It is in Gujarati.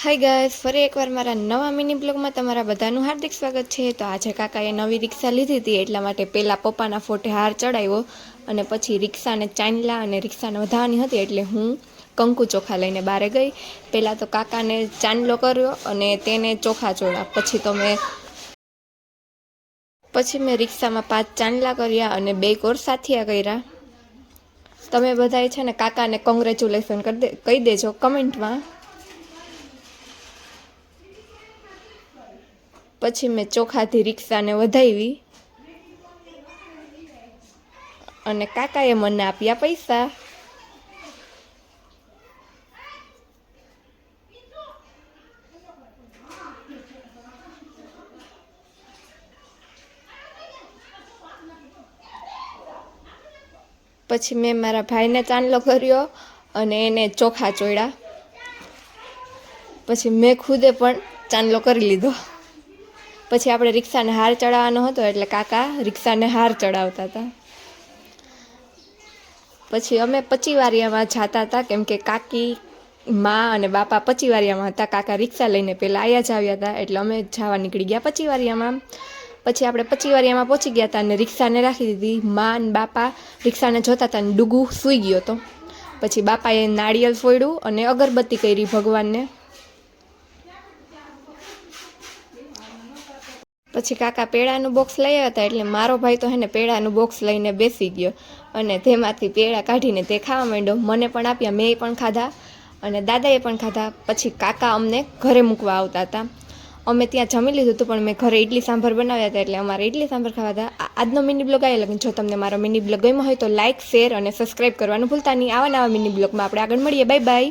હાય ગાઈસ, ફરી એકવાર મારા નવા મિની બ્લોગમાં તમારા બધાનું હાર્દિક સ્વાગત છે। તો આજે કાકાએ નવી રિક્ષા લીધી હતી, એટલા માટે પહેલાં પપ્પાના ફોટે હાર ચડાવ્યો અને પછી રિક્ષાને ચાંદલા અને રિક્ષાને વધારવાની હતી એટલે હું કંકુ ચોખા લઈને બહાર ગઈ। પહેલાં તો કાકાને ચાંદલો કર્યો અને તેને ચોખા ચોળ્યા। પછી મેં રિક્ષામાં 5 ચાંદલા કર્યા અને 2 કોર સાથિયા કર્યા। તમે બધાએ છે ને કાકાને કોંગ્રેચ્યુલેશન કહી દેજો કમેન્ટમાં। પછી મેં ચોખાથી રિક્ષાને વધાવી અને કાકાએ મને આપ્યા પૈસા। પછી મેં મારા ભાઈને ચાંદલો કર્યો અને એને ચોખા ચોળ્યા। પછી મેં ખુદે પણ ચાંદલો કરી લીધો। પછી આપણે રિક્ષાને હાર ચડાવવાનો હતો એટલે કાકા રિક્ષાને હાર ચડાવતા હતા। પછી અમે પચીવારિયામાં જતા હતા, કેમ કે કાકી મા અને બાપા પચીવારિયામાં હતા। કાકા રિક્ષા લઈને પહેલાં આવ્યા જ આવ્યા હતા એટલે અમે જવા નીકળી ગયા પચીવારિયામાં। પછી આપણે પચીવારિયામાં પહોંચી ગયા હતા અને રિક્ષાને રાખી દીધી। મા અને બાપા રિક્ષાને જોતા હતા અને ડૂગુ સૂઈ ગયો હતો। પછી બાપાએ નાળિયેર ફોડ્યું અને અગરબત્તી કરી ભગવાનને। પછી કાકા પેડાનું બોક્સ લઈ આવ્યા હતા એટલે મારો ભાઈ તો હે ને પેડાનું બોક્સ લઈને બેસી ગયો અને તેમાંથી પેડા કાઢીને તે ખાવા માંડ્યો। મને પણ આપ્યા, મેં પણ ખાધા અને દાદાએ પણ ખાધા। પછી કાકા અમને ઘરે મૂકવા આવતા હતા। અમે ત્યાં જમી લીધું હતું પણ મેં ઘરે ઇડલી સાંભર બનાવ્યા હતા એટલે અમારે ઇડલી સાંભર ખાવા હતા। આજનો મિની બ્લોગ આવ્યો લાગે। જો તમને મારો મિની બ્લોગ ગમ્યો હોય તો લાઇક, શેર અને સબસ્ક્રાઈબ કરવાનું ભૂલતા નહીં। આવા નવા મિની બ્લોગમાં આપણે આગળ મળીએ। Bye bye.